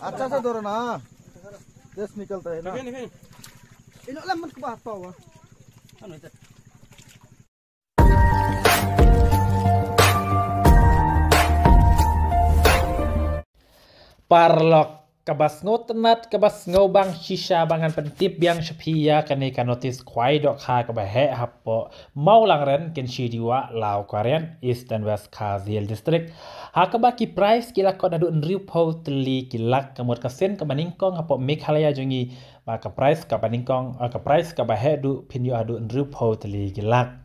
अच्छा सा दौरा ना जस्ट निकलता है ना Ino lemon ke bawah. Parlok kabas ngotenat kabas ngobang shisha bangan pentip yang sepia kane kanotis kwai dok ha kabahe hapo mau langren ken shidiwa lau Korean East and West Kaziel District ha kabaki price kila kod adu nriu po teli kilak kamut kasen kabaningkong hapo Meghalaya jongi ba ka price kabaningkong ka price kabahe du pinyo adu nriu po teli kilak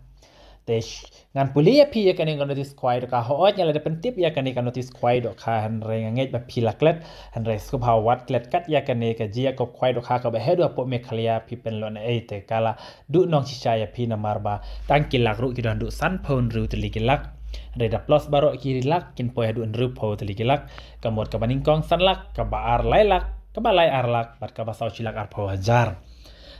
Tesh ngan puli ya pi ya kani kanotis kwai dok ha hoot nyala de pentip ya kani kanotis kwai dok ha hanre ngangej ba pilaklet hanre skup ha wat klet kat ya kani ka jia kop kwai dok ha ka ba hedu apo Meghalaya pi pen lon te kala du nong shisha ya pi na marba tang kilak ru kidan du san pon ru teli kilak hanre da plus baro kirilak kin po hedu nru po teli kilak kamot ka baningkong sanlak ka ba ar lailak ka ba lai arlak bat ka ba sau chilak ar po hajar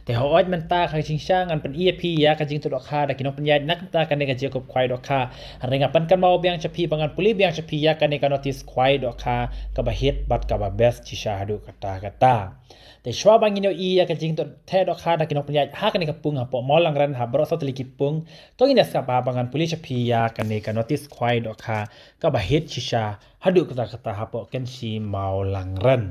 แต่หอยมันตาคังชิงช่างอันเป็นเอียพียาคังจิงตุดอกคาดกินองปัญญานักตากันในกันเจียกบควายดอกคาอะไรงับปันกันมาเบียงชพีบังกันปุลิเบียงชพียากันในกันนอติสควายดอกคากับเฮ็ดบัดกับเบสชิชาดูกตากตาแต่ชัวบางกินอียากันจิงตุดแท้ดอกคาดกินองปัญญาหากันในกับปุงหาปอมอลังรันหาบรอสตลิกิปุงต้องอินเดสกับบังกันปุลิชพียากันในกันนอติสควายดอกคากับเฮ็ดชิชาหาดูกตากตาหาปอกันชีมาลังรัน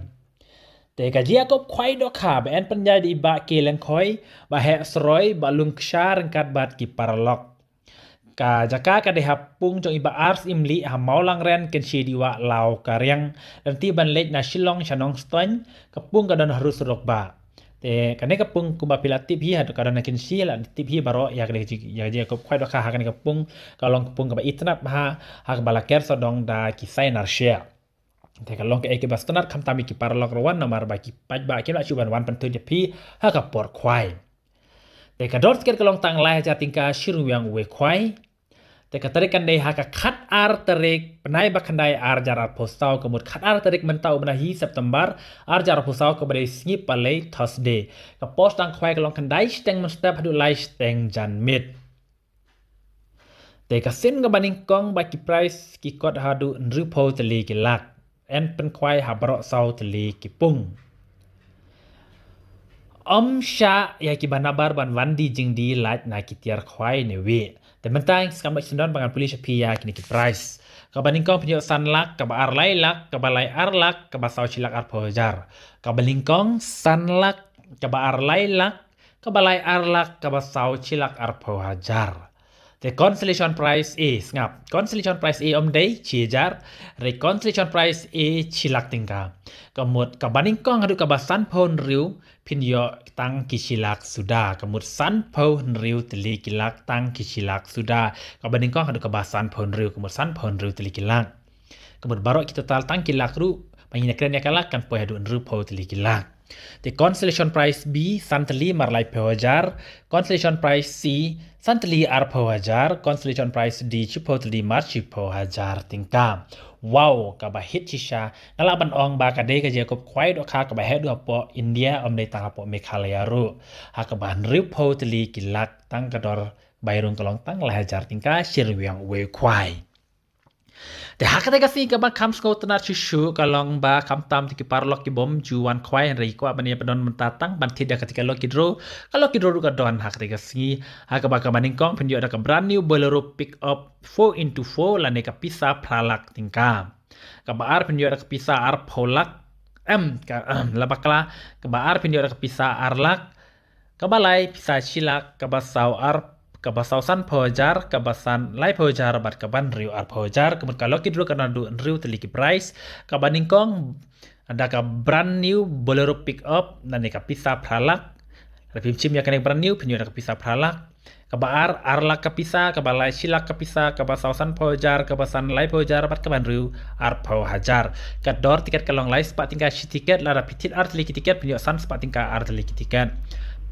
แต่กะเจียกบควายดอกขาแบนปัญญาดีบะเกลังคอยบะแหะสรอยบะลุงกชารังกัดบาดกิปารลอกกะจากากะได้หับปุงจงอิบะอาร์สอิมลีหาเมาลังเรนเกนชีดีวะลาวกะเรียงดันที่บันเล็กนาชิลองชานองสตันกะปุงกะดอนฮารุสรกบะแต่กันนี้กะปุงกุบะพิลาติพี่หัดกะดอนเกนชีละติพี่บารออยากได้อยากเจียกบควายดอกขาหากันกะปุงกะลองกะปุงกะบะอิตนับหาหากบะละเกรสดองดากิไซนาร์เชียแต่ก็ลองเอกบัสตนัดคำตามอีกปาร์ลอกรวันนามารบากิปัจบาคิมละชูบันวันเป็นตัวเดียพี่ฮักปอร์ควายแต่ก็ดอร์สเกตก็ลองตั้งไล่จะติงกาชิรุยังเวควายแต่ก็ตริกันได้ฮักคัดอาร์ตเรกปนัยบักขันได้อาร์จาร์โพสต์เอากมุดคัดอาร์ตเรกมันเต้าบันฮีเซปเทมเบอร์อาร์จาร์โพสต์เอาก็บันได้สกิปไปเลยทัสเดย์ก็โพสต์ตั้งควายก็ลองคันได้สเต็งมันสเตปให้ดูไลฟ์สเต็งจันมิดแต่ก็เส้นก็บันนิงกองบากิไพรส์กิกอดฮาดูนรูปโพตลีกิลักอันเป็นควายหาบรอเซาตลีกิปุงชายากิบานาบาร์บันวันดีจิงดีไลท์นากิเตียร์ควายเนวีแต่มันตั้งสกัมบักสันดอนบังกันพุลิชพียากินกิไพรส์กับบันนิงกองพิจารณาสันลักกับอาร์ไลลักกับไลอาร์ลักกับเซาชิลักอาร์โพจาร์กับบันนิงกองสันลักกับอาร์ไลลักกับไลอาร์ลักกับเซาชิลักอาร์โพจาร์แต่ consolation price A งับ consolation price A day 4,000 reconciliation price A 4,000 tingka ก็หมดกับบันนิงกองหรือกับสันพนริวพินยอตั้งกิชิลักสุดาก็หมดสันพนริวตลีกิลักตั้งกิชิลักสุดากับบันนิงกองหรือกับสันพนริวก็หมดสันพนริวตลีกิลักก็หมดบารอกkita totalตั้งกิลักรูบางอย่างเนี่ยกันลักกันไปดูรูปพตลีกิลักแต่ consolation price B สันตลีมาร์ไลเพวจาร์ consolation price C สันตลีอาร์เพวจาร์ consolation price D ชิพตลีมาร์ชิพวจาร์ติงกาว้าวกับฮิตชิชานั่นละบันองบากระเดกเจียกับควายดอกคากับเฮดูปออินเดียอเมริกาปอเมฆาลายารุหากบันริพตลีกิลักตั้งกระดอร์ใบรุงกลองตั้งหลายจาร์ติงกาเชิรวิงเวควายแต่หากได้ก็สิกับคำสกอตนาชิวก็ลองบาคำตามที่กิปาร์ล็อกกิบอมจวนควายอะไรก็บันนี้เป็นดอนมันตาตั้งบันทิดketikaล็อกกิโดก็ล็อกกิโดก็ดอนหากได้ก็สิหากบากับบันนิงกองเป็นอยู่กับ brand new bolero pick up 4x4 และในกับพิซซ่าพลาลักติงกากับบาร์เป็นอยู่กับพิซซ่าอาร์พอลักกับละบักลากับบาร์เป็นอยู่กับพิซซ่าอาร์ลักกับบาไลพิซซ่าชิลักกับบาซาวอาร์kabasaw san pojar kabasan lai pojar bat kaban riu ar pojar kemudian kalau kita kena du riu teliki price kabaningkong ada ka brand new bolero pick up dan ka pisa pralak lebih cim ya kena brand new penyu ka pisa pralak kabar arlak ka pisa kabalai silak ka pisa kabasaw san pojar kabasan lai pojar bat kaban riu ar pojar kador tiket kalong lai sepat tingkat tiket lara pitit ar teliki tiket penyu san sepat tingkat ar teliki tiket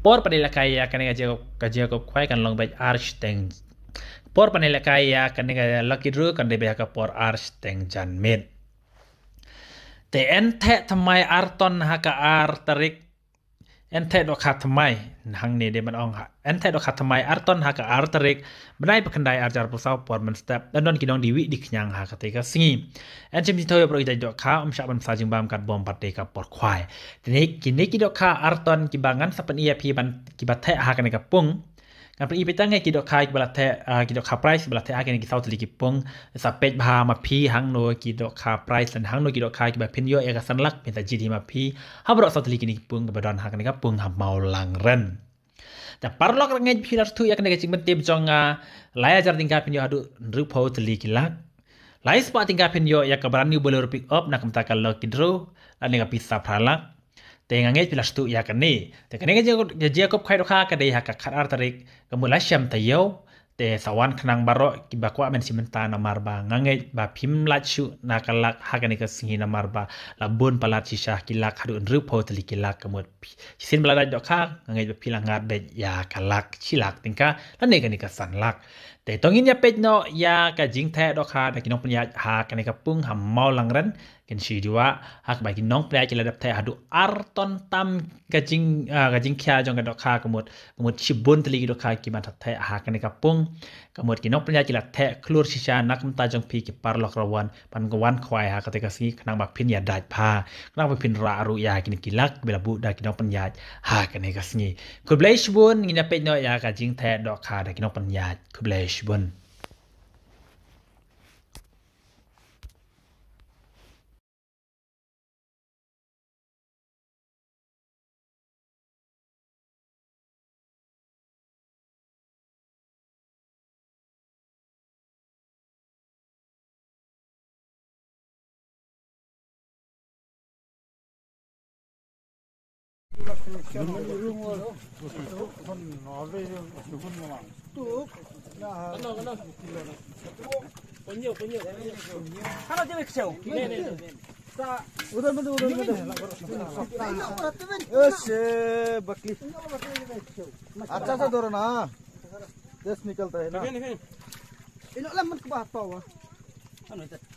por panela kaya kanega kajia ko kwai kan long baj arch teng por panela kaya kanega lucky draw kan de ka por arch teng jan mit แต่เอ็นเททำไมอาร์ตอนฮะกับอาร์ตริกเอ็นเทดอกขาดทำไมหังนี้เดมันอองฮะเอ็นเทดอกขาดทำไมอาร์ตอนฮะกับอาร์ตริกไม่ได้ประคันใดอาจารย์ผู้สาวปวดมันสเต็ปdan don kinong diwi di kenyang ha ketika singi en cem di toyo pro ida dok kha om syak ban sa jing bam kat bom partai ka por khwai tini kini ki dok kha arton ki bangan sapen ia pi ban ki bathe ha kan ka pung kan pri petang ki dok kha ki balathe ki dok kha price balathe ha kan ki saut li ki pung sa pej bha ma pi hang no ki dok kha price dan hang no ki dok kha ki ba pin yo e ka san lak pin ta ji di ma pi ha bro saut li ki ni pung ka badon ha kan ka pung ha mau lang renแต่ปาร์ล็อกรังเงยพิลาร์ทุยกันในกระจิงมันเต็มจงหลายอาจารย์ติงกาพินโยอดูรูปโพสต์ลีกิลักหลายสปอร์ติงกาพินโยอยากกบรันนิวเบลล์ปิกอัพนักมตะกันเลิกกิดรูอันนี้กับพิซซ่าพาลักแต่งเงยพิลาร์ทุยกันนี่แต่กันนี้ก็จะกบใครดูข้ากันได้หักขัดอาร์ตริกกับมูลเชมตะเยวแต่สวรรค์ขนังบารอกิบากว่ามันสิมันตานามารบางเงยบาพิมลัดชูนักลักหักนี่ก็สิงนามารบาลาบุนปลาชิชากิลักหรือรูปโพสต์ลีกิลักกับมูลสินบลาดดอกข้าเงยพิลังงาเบ็ดยากลักชิลักติงกาแล้วนี่กันนี่ก็สันลักแต่ตรงนี้เนี่ยเป็ดเนาะยากะจิงแท้ดอกข้าแต่กินน้องปัญญาหากันนี่ก็ปุ้งหำเมาลังรันกันชีดีว่าหากไปกินน้องปัญญาจะระดับแท้หาดูอาร์ตอนตำกะจิงแค่จงกันดอกข้ากับมูลชิบุนตลีกิดอกข้ากิมันทัดแท้หากันนี่ก็ปุ้งกับมูลกินน้องปัญญาจะระดับแท้คลูร์ชิชานักมตาจงพีกิปาร์ลอกระวันปันกวันควายหากติกาสีขนังบักพินยาได้พาขนังบักพินรารุยากินกิลักเบลบุได้กินน้องปัญญาหากันนี่ก็สีคุณเบลชบุนกินเป็ดเนาะยากะจิงแท้ดอกข้าได้กินน้องปัญญาคุณเบลชบุนKalau dia kecil. उधर में बकली अच्छा सा दौरा ना देश निकलता है ना Ini lah man ke bawah. Anu itu.